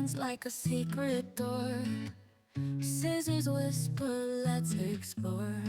shines like a secret door. Scissors whisper, let's explore.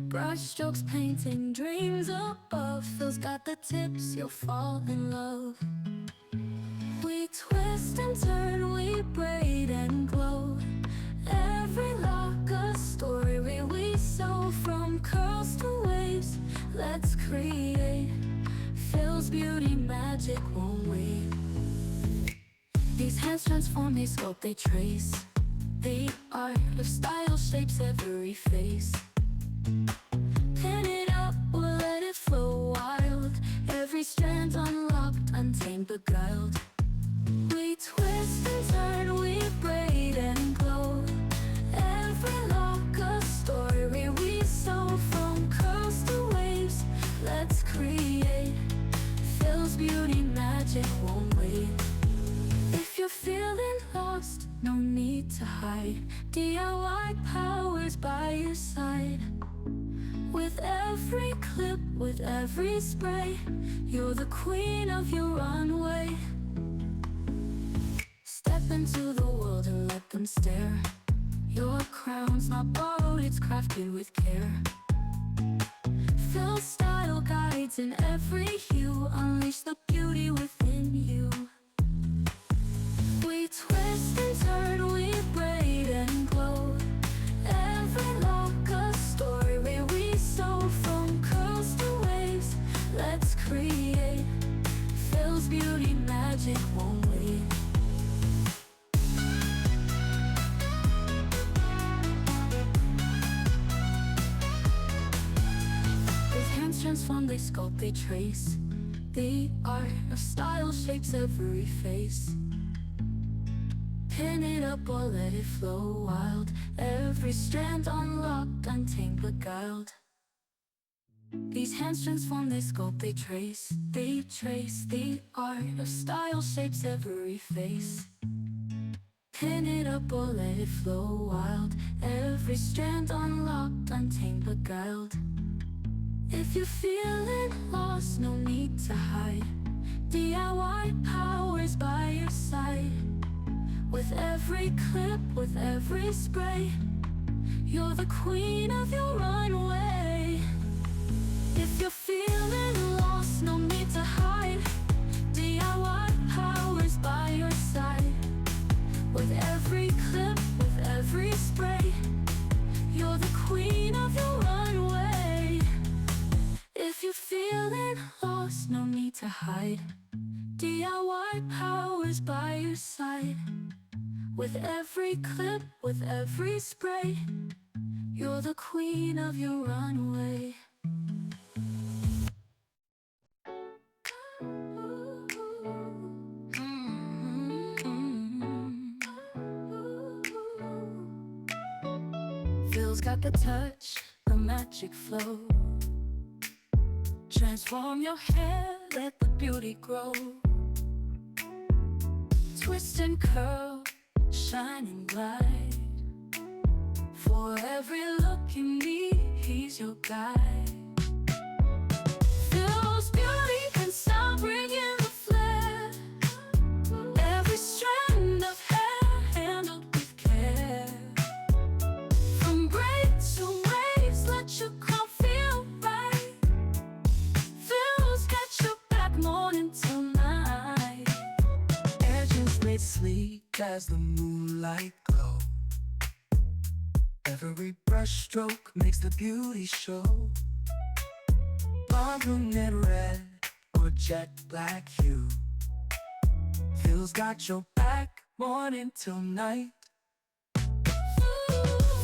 Brush strokes painting dreams above. Phil's got the tips, you'll fall in love. We twist and turn, we braid and glow. Every lock a story we sew. From curls to waves, let's create. Phil's beauty magic, won't we? These hands transform, they sculpt, they trace. The art of style shapes every face. Pin it up or let it flow wild. Every strand unlocked, untamed, beguiled. We twist and turn, we braid and glow. Every lock a story we sew. From curls to waves, let's create. Phil's beauty magic won't wait. If you're feeling lost, no need to hide. DIY powers by your side. With every clip, with every spray, you're the queen of your runway. Step into the world and let them stare. Your crown's not borrowed, it's crafted with care. Phil style guides in every hue. Unleash the beauty within you. We twist and turn, we braid and glow. Every lock a story we sew. From curls to waves, let's create. Phil's beauty magic won't wait. His hands transform, they sculpt, they trace. The art of style shapes every face. Pin it up or let it flow wild. Every strand unlocked, untamed, beguiled. These hands transform, they sculpt, they trace. They trace. The art of style shapes every face. Pin it up or let it flow wild. Every strand unlocked, untamed, beguiled. If you're feeling lost, no need to hide. DIY powers by your side. With every clip, with every spray, you're the queen of your runway. If you're feeling lost, no need to hide. DIY powers by your side. With every clip, with every spray, you're the queen of your runway. If you're feeling lost, no need to hide. DIY powers by your side. With every clip, with every spray, you're the queen of your runway. Phil's got the touch, the magic flow. Transform your hair, let the beauty grow. Twist and curl, shine and glide. For every look you need, he's your guide. Phil's beauty and style bring in the flair. Every strand of hair handled with care. From braids to waves, let your crown feel right. Phil's got your back morning till night. Edges made sleek as the moonlight glow. Every brush stroke makes the beauty show. Blonde, brunette, red, or jet black hue. Phil's got your back morning till night.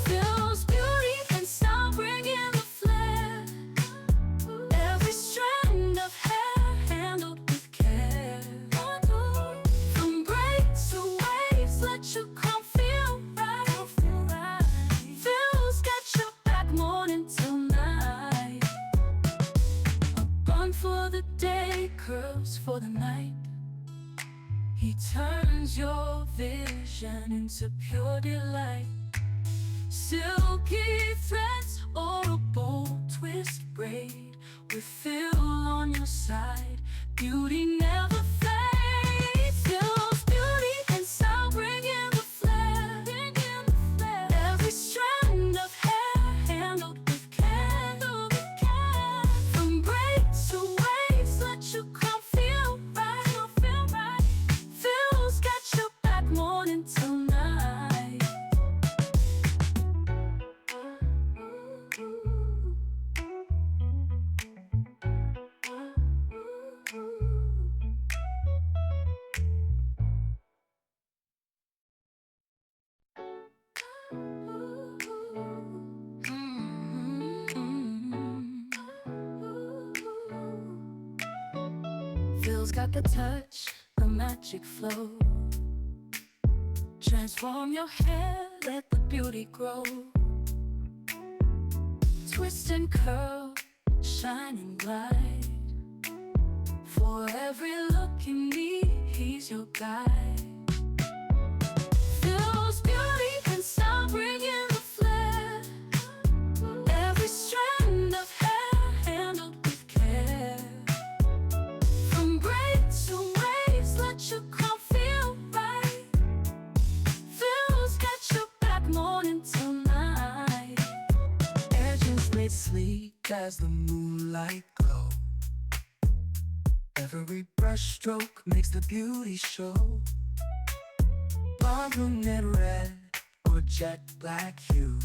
Phil's beauty and style bring in the flair. Every strand of hair handled with care. From braids to waves, let your crown feel right. Phil's got your back morning till night. A bun for the day, curls for the night. He turns your vision into pure delight. Silky threads or a bold twist braid. With Phil on your side, beauty never fades. Phil's beauty and style Phil's got the touch, the magic flow. Transform your hair, let the beauty grow. Twist and curl, shine and glide. For every look you need, he's your guide. Phil's beauty and style bring in the flair. Every strand of hair handled with care. From braids to waves, let your crown feel right. Phil's got your back morning till night. Edges laid sleek as the moonlight glow. Every brush stroke makes the beauty show. Blonde, brunette, red, or jet black hue.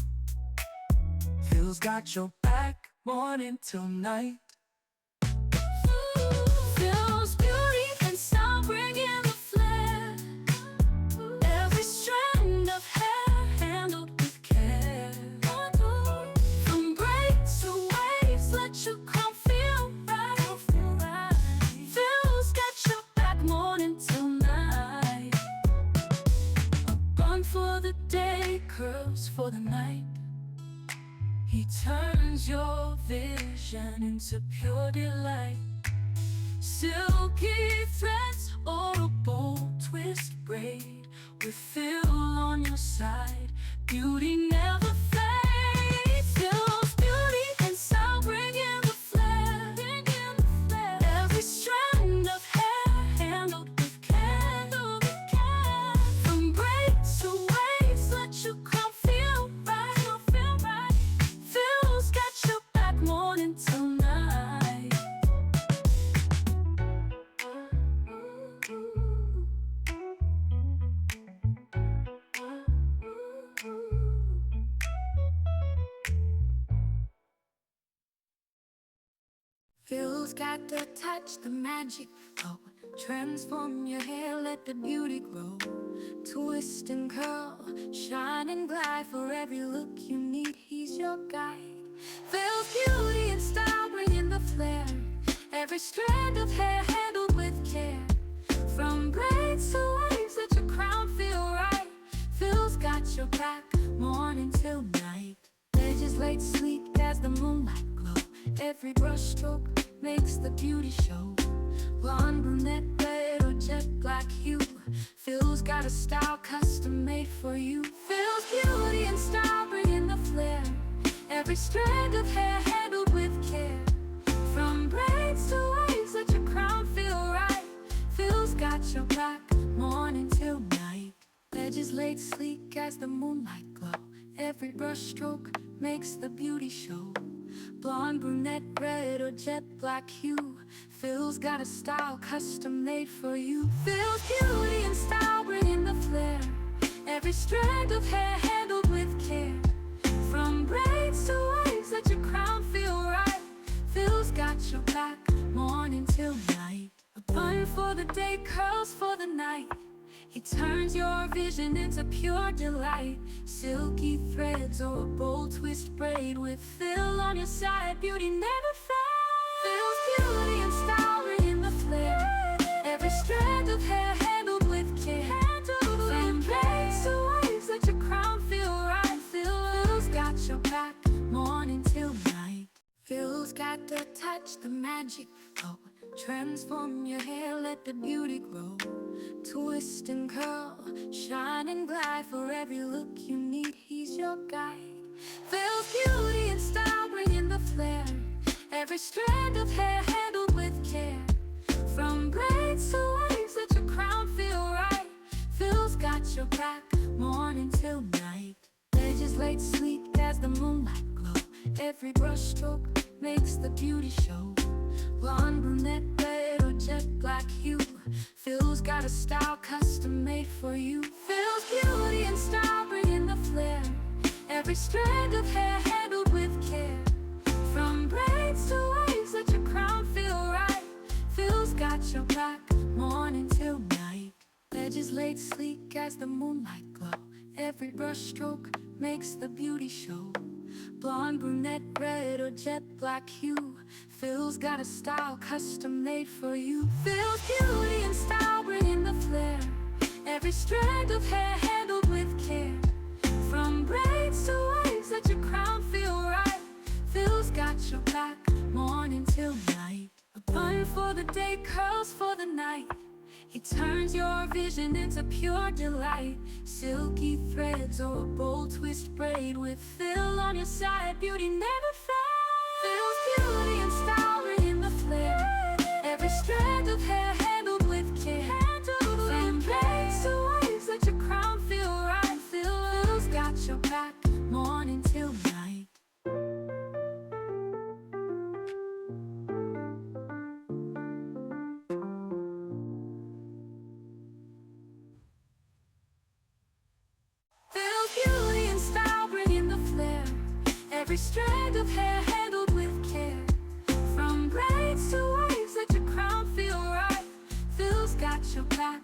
Phil's got your back morning till night. Phil's beauty and style bring in the flair. Every strand of hair handled with care. From braids to waves, let your crown feel right. Phil's got your back morning till night. A bun for the day, curls for the night. He turns your vision into pure delight. Silky threads or a bold twist braid. With Phil on your side, beauty never fades. Phil's beauty and style bring in the flair. Every strand of hair handled with care. From braids to waves, let your crown feel right. Phil's got your back morning till night. Phil's got the touch, the magic flow. Transform your hair, let the beauty grow. Twist and curl, shine and glide. For every look you need, he's your guide. Phil's beauty and style bring in the flair. Every strand of hair handled with care. From braids to waves, let your crown feel right. Phil's got your back morning till night. Edges laid sleek as the moonlight glow. Every brush stroke makes the beauty show. Blonde, brunette, red, or jet black hue. Phil's got a style custom made for you. Phil's beauty and style bring in the flair. Every strand of hair handled with care. From braids to waves, let your crown feel right. Phil's got your back morning till night. Edges laid sleek as the moonlight glow. Every brush stroke makes the beauty show. Blonde, brunette, red, or jet black hue. Phil's got a style custom made for you. Phil's beauty and style bring in the flair. Every strand of hair handled with care. From braids to waves, let your crown feel right. Phil's got your back morning till night. A bun for the day, curls for the night. He turns your vision into pure delight. Silky threads or a bold twist braid. With Phil on your side, beauty never fades. Phil's beauty and style bring in the flair. Every strand of hair handled with care. From braids to waves, let your crown feel right. Phil's got your back morning till night. Phil's got the touch, the magic flow. Transform your hair, let the beauty grow. Twist and curl, shine and glide. For every look you need, he's your guide. Phil's beauty and style bring in the flair. Every strand of hair handled with care. From braids to waves, let your crown feel right. Phil's got your back morning till night. Edges laid sleek as the moonlight glow. Every brush stroke makes the beauty show. Blonde, brunette, red, or jet black hue. Phil's got a style custom made for you. Phil's beauty and style bring in the flair. Every strand of hair handled with care. From braids to waves, let your crown feel right. Phil's got your back morning till night. Edges laid sleek as the moonlight glow. Every brush stroke makes the beauty show. Blonde, brunette, red, or jet black hue. Phil's got a style custom made for you. Phil's beauty and style bringing the flair. Every strand of hair handled with care. From braids to waves, let your crown feel right. Phil's got your back, morning till night. A bun for the day, curls for the night. He turns your vision into pure delight. Silky threads or a bold twist braid. With Phil on your side, beauty never fades. Phil's beauty and style bringing the flair. Every strand of hair handled with care. From braids to waves, let your crown feel right. Phil's got your back, morning till night. Phil's beauty and style bringing the flair. Every strand of hair handled with care. From braids to waves, let your crown feel right. Phil's got your back,